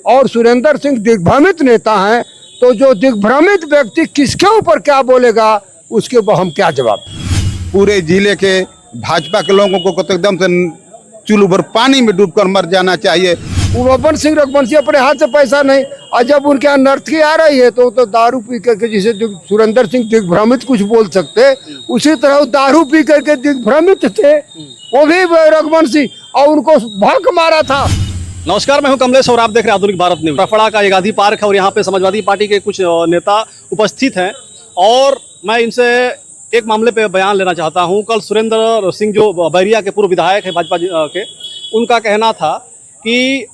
और सुरेंद्र सिंह दिग्भ्रमित नेता हैं, तो जो दिग्भ्रमित व्यक्ति किसके ऊपर क्या बोलेगा उसके ऊपर हम क्या जवाब। पूरे जिले के भाजपा के लोगों को तो एकदम से चूल्हू भर पानी में डूबकर मर जाना चाहिए। बब्बर सिंह रघुवंशी अपने हाथ से पैसा नहीं, और जब उनके यहाँ नर्तकी आ रही है तो दारू पी करके, जिसे सुरेंद्र सिंह दिग्भ्रमित कुछ बोल सकते, उसी तरह दारू पी करके दिग्भ्रमित थे वो भी रघुवंशी, और उनको भड़क मारा था। नमस्कार, मैं हूं कमलेश और आप देख रहे हैं आधुनिक भारत न्यूज। रफड़ा का एक गांधी पार्क है और यहाँ पे समाजवादी पार्टी के कुछ नेता उपस्थित हैं और मैं इनसे एक मामले पे बयान लेना चाहता हूं। कल सुरेंद्र सिंह जो बैरिया के पूर्व विधायक है भाजपा के, उनका कहना था कि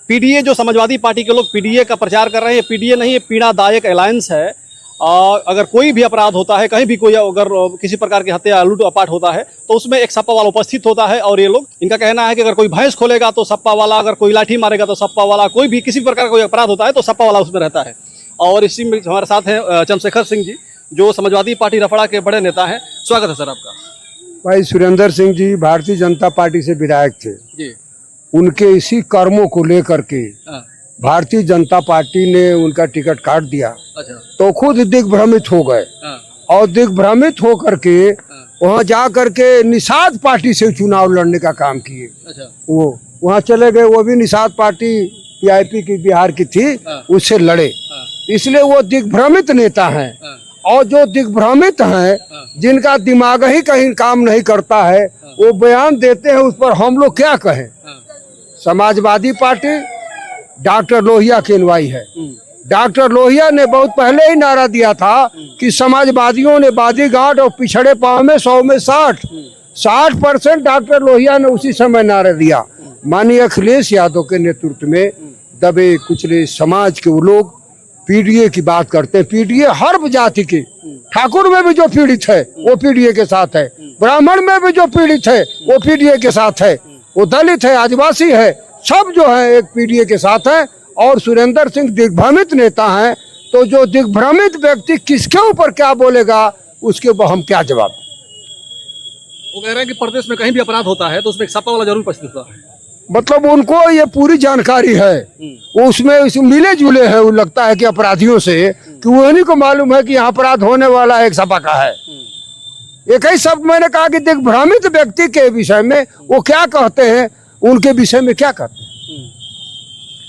पीडीए जो समाजवादी पार्टी के लोग पीडीए का प्रचार कर रहे हैं, पीडीए नहीं, ये पीड़ादायक अलायंस है। अगर कोई भी अपराध होता है, कहीं भी कोई अगर किसी प्रकार की हत्या लूट अपाट होता है तो उसमें एक सपा वाला उपस्थित होता है। और ये लोग, इनका कहना है कि अगर कोई भैंस खोलेगा तो सपा वाला, अगर कोई लाठी मारेगा तो सपा वाला, कोई भी किसी प्रकार का कोई अपराध होता है तो सपा वाला उसमें रहता है। और इसी में हमारे साथ हैं चंद्रशेखर सिंह जी, जो समाजवादी पार्टी रफड़ा के बड़े नेता हैं। स्वागत है सर आपका। भाई, सुरेंद्र सिंह जी भारतीय जनता पार्टी से विधायक थे जी। उनके इसी कर्मों को लेकर के भारतीय जनता पार्टी ने उनका टिकट काट दिया। अच्छा। तो खुद दिग्भ्रमित हो गए और दिग्भ्रमित हो करके वहाँ जा करके निषाद पार्टी से चुनाव लड़ने का काम किए। अच्छा। वो वहाँ चले गए, वो भी निषाद पार्टी पीआईपी की बिहार की थी, उससे लड़े। इसलिए वो दिग्भ्रमित नेता हैं। और जो दिग्भ्रमित हैं, जिनका दिमाग ही कहीं काम नहीं करता है, वो बयान देते हैं, उस पर हम लोग क्या कहें। समाजवादी पार्टी डॉक्टर लोहिया की अनुयायी है। डॉक्टर लोहिया ने बहुत पहले ही नारा दिया था कि समाजवादियों ने बाजीगार्ड और पिछड़े पांव में 100 में 60% डॉक्टर लोहिया ने उसी समय नारा दिया। माननीय अखिलेश यादव के नेतृत्व में दबे कुचले समाज के वो लोग पीडीए की बात करते हैं। पीडीए हर जाति के, ठाकुर में भी जो पीड़ित है वो पीडीए के साथ है, ब्राह्मण में भी जो पीड़ित है वो पीडीए के साथ है, वो दलित है, आदिवासी है, सब जो है एक पीडीए के साथ है। और सुरेंद्र सिंह दिग्भ्रमित नेता हैं, तो जो दिग्भ्रमित व्यक्ति किसके ऊपर क्या बोलेगा उसके ऊपर हम क्या जवाब। वो कह रहे हैं कि प्रदेश में कहीं भी अपराध होता है तो उसमें एक सपा वाला जरूर उपस्थित होता है। मतलब उनको ये पूरी जानकारी है, वो उसमें मिले जुले हैं। वो लगता है कि अपराधियों से, कि उन्हीं को मालूम है कि यहाँ अपराध होने वाला एक सपा का है। एक ही शब्द मैंने कहा कि दिग्भ्रमित व्यक्ति के विषय में वो क्या कहते हैं, उनके विषय में क्या कहते हैं।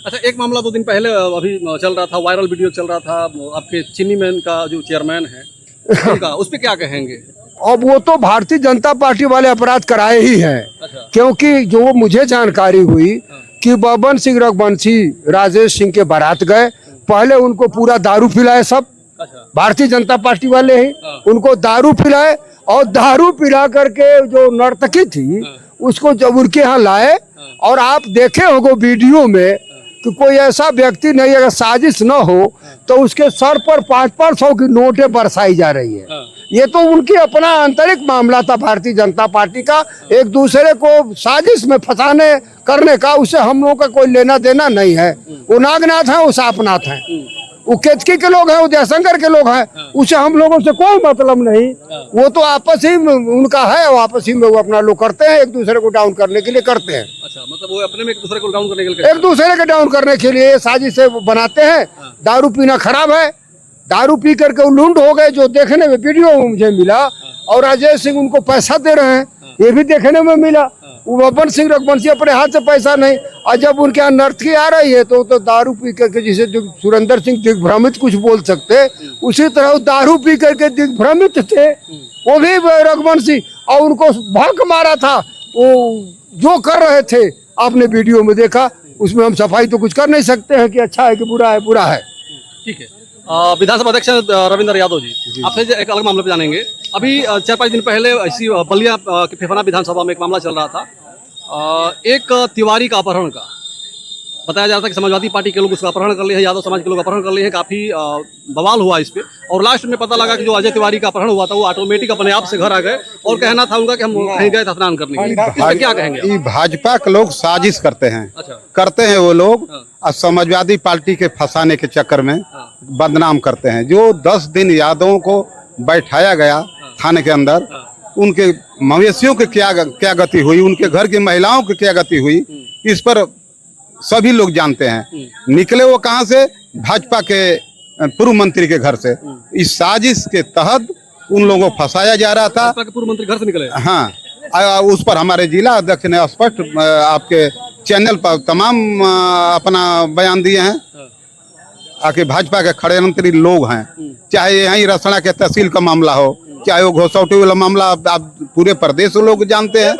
अच्छा, एक मामला 2 दिन पहले अभी चल रहा था, वायरल वीडियो चल रहा था, आपके चीनी मैन का जो चेयरमैन है उनका, उस पर क्या कहेंगे। अब वो तो भारतीय जनता पार्टी वाले अपराध कराए ही हैं। अच्छा। क्योंकि जो मुझे जानकारी हुई कि बब्बर सिंह रघुवंशी राजेश सिंह के बारात गए, पहले उनको पूरा दारू पिलाए सब। अच्छा। भारतीय जनता पार्टी वाले ही उनको दारू पिलाए, और दारू पिला करके जो नर्तकी थी उसको जब उनके यहाँ लाए, और आप देखे होंगे वीडियो में कि कोई ऐसा व्यक्ति नहीं, अगर साजिश न हो तो उसके सर पर 500 की नोटें बरसाई जा रही है। ये तो उनकी अपना आंतरिक मामला था भारतीय जनता पार्टी का, एक दूसरे को साजिश में फंसाने करने का। उससे हम लोगों का कोई लेना देना नहीं है। वो नागनाथ है, वो सापनाथ है, वो केतकी के लोग हैं, वो जयशंकर के लोग हैं, उससे हम लोगों से कोई मतलब नहीं। वो तो आपस ही में उनका है, वो आपस ही में वो अपना लोग करते हैं, एक दूसरे को डाउन करने के लिए करते हैं। अच्छा, मतलब वो अपने में एक दूसरे को डाउन करने के लिए, एक दूसरे के डाउन करने के लिए साजिश से बनाते हैं। दारू पीना खराब है, दारू पी करके वो लूंड हो गए, जो देखने में वीडियो मुझे मिला। और राजेश सिंह उनको पैसा दे रहे हैं, ये भी देखने में मिला। वो बब्बर सिंह रघुवंशी अपने हाथ से पैसा नहीं, और जब उनके यहाँ नर्तकी आ रही है तो दारू पी करके, जिसे सुरेंद्र सिंह दिग्भ्रमित कुछ बोल सकते, उसी तरह दारू पी करके दिग्भ्रमित थे वो भी रघुवंशी, और उनको भड़क मारा था। वो जो कर रहे थे आपने वीडियो में देखा, उसमें हम सफाई तो कुछ कर नहीं सकते हैं कि अच्छा है कि बुरा है, बुरा है। ठीक है। विधानसभा अध्यक्ष रविंद्र यादव जी, आपसे एक अलग मामले पे जानेंगे। अभी 4-5 दिन पहले इसी बलिया के फेफना विधानसभा में एक मामला चल रहा था, एक तिवारी का अपहरण का। बताया जा रहा था कि समाजवादी पार्टी के लोग उसका अपहरण कर लिए हैं, यादव समाज के लोग अपहरण कर लिए हैं। काफी बवाल हुआ इस पे, और लास्ट में पता लगा कि जो अजय तिवारी का अपहरण हुआ था वो ऑटोमेटिक अपने आप से घर आ गए, और कहना था उनका कि हम कहीं गए थे स्नान करने के लिए। इस पे क्या कहेंगे। भाजपा के लोग साजिश करते हैं। अच्छा। करते हैं वो लोग, और समाजवादी पार्टी के फंसाने के चक्कर में बदनाम करते हैं। जो 10 दिन यादवों को बैठाया गया थाने के अंदर, उनके मवेशियों की क्या गति हुई, उनके घर की महिलाओं की क्या गति हुई, इस पर सभी लोग जानते हैं। निकले वो कहाँ से? भाजपा के पूर्व मंत्री के घर से। इस साजिश के तहत उन लोगों को फंसाया जा रहा था। भाजपा के पूर्व मंत्री घर से निकले। हाँ, उस पर हमारे जिला अध्यक्ष ने स्पष्ट आपके चैनल पर तमाम अपना बयान दिए हैं। आके भाजपा के खड़े मंत्री लोग हैं, चाहे यहीं रसना के तहसील का मामला हो, चाहे वो घोसौटी वाला मामला, आप पूरे प्रदेश लोग जानते हैं।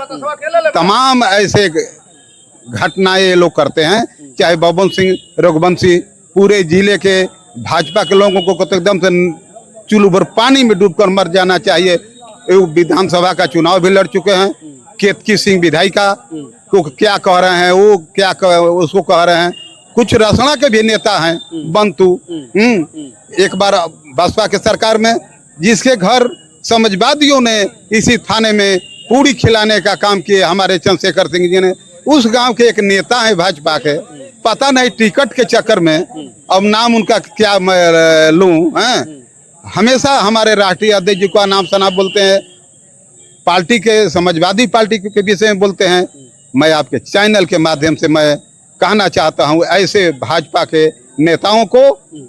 तमाम ऐसे घटनाएं ये लोग करते हैं, चाहे बबन सिंह रघुवंशी, पूरे जिले के भाजपा के लोगों को तो एकदम से चूल्हे भर पानी में डूबकर मर जाना चाहिए। विधानसभा का चुनाव भी लड़ चुके हैं। केतकी सिंह विधायिका को क्या कह रहे हैं, वो क्या उसको कह रहे हैं। कुछ रसना के भी नेता हैं, बंतु। एक बार बसपा के सरकार में जिसके घर समाजवादियों ने इसी थाने में पूरी खिलाने का काम किए, हमारे चंद्रशेखर सिंह जी ने, उस गांव के एक नेता है भाजपा के, पता नहीं टिकट के चक्कर में, अब नाम उनका क्या मैं लूं, हमेशा हमारे राष्ट्रीय अध्यक्ष जी का नाम सना बोलते हैं, पार्टी के समाजवादी पार्टी के विषय में बोलते हैं। मैं आपके चैनल के माध्यम से मैं कहना चाहता हूं, ऐसे भाजपा के नेताओं को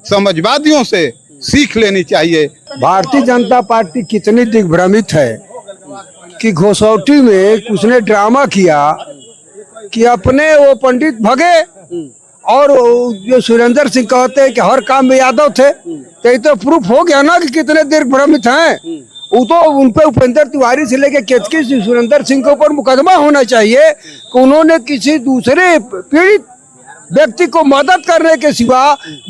समाजवादियों से सीख लेनी चाहिए। भारतीय जनता पार्टी कितनी दिग्भ्रमित है कि घोसौटी में उसने ड्रामा किया कि अपने वो पंडित भगे और जो सुरेंद्र सिंह कहते हैं कि हर काम में यादव थे, तो ये तो प्रूफ हो गया ना कि कितने दिग्भ्रमित हैं। वो तो उन पे उपेंद्र तिवारी से लेके केतकी सुरेंद्र सिंह के ऊपर मुकदमा होना चाहिए कि उन्होंने किसी दूसरे पीड़ित व्यक्ति को मदद करने के सिवा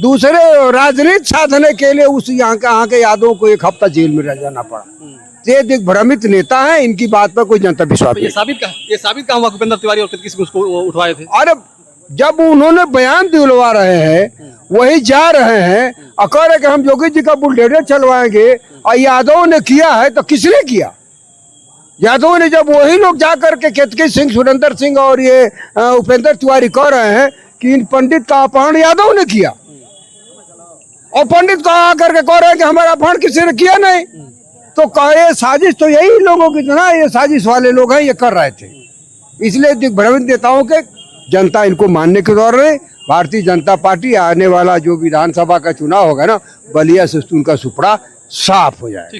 दूसरे राजनीति साधने के लिए उस यहाँ के यादवों को एक हफ्ता जेल में रह जाना पड़ा। ये दिग्भ्रमित नेता हैं, इनकी बात पर कोई जनता विश्वास नहीं। ये साबित कहाँ हुआ कि उपेंद्र तिवारी और केतकी सिंह उसको उठवाए थे? अरे जब उन्होंने बयान दिलवा रहे हैं, वही जा रहे हैं और कह रहे कि हम योगी जी का बुलडोजर चलवाएंगे, और यादव ने किया है तो किसने किया? यादव ने। जब वही लोग जाकर के केतकी सिंह, सुरेंद्र सिंह और ये उपेंद्र तिवारी कह रहे हैं कि इन पंडित का अपहरण यादव ने किया, और पंडित को आकर के कह रहे हैं कि हमारा अपहरण किसी ने किया नहीं, तो कहे साजिश तो यही लोगों की ना, ये साजिश वाले लोग हैं, ये कर रहे थे। इसलिए दिग्भ्रमित नेताओं के जनता इनको मानने के दौर में भारतीय जनता पार्टी आने वाला जो विधानसभा का चुनाव होगा ना, बलिया से उनका सुपड़ा साफ हो जाए।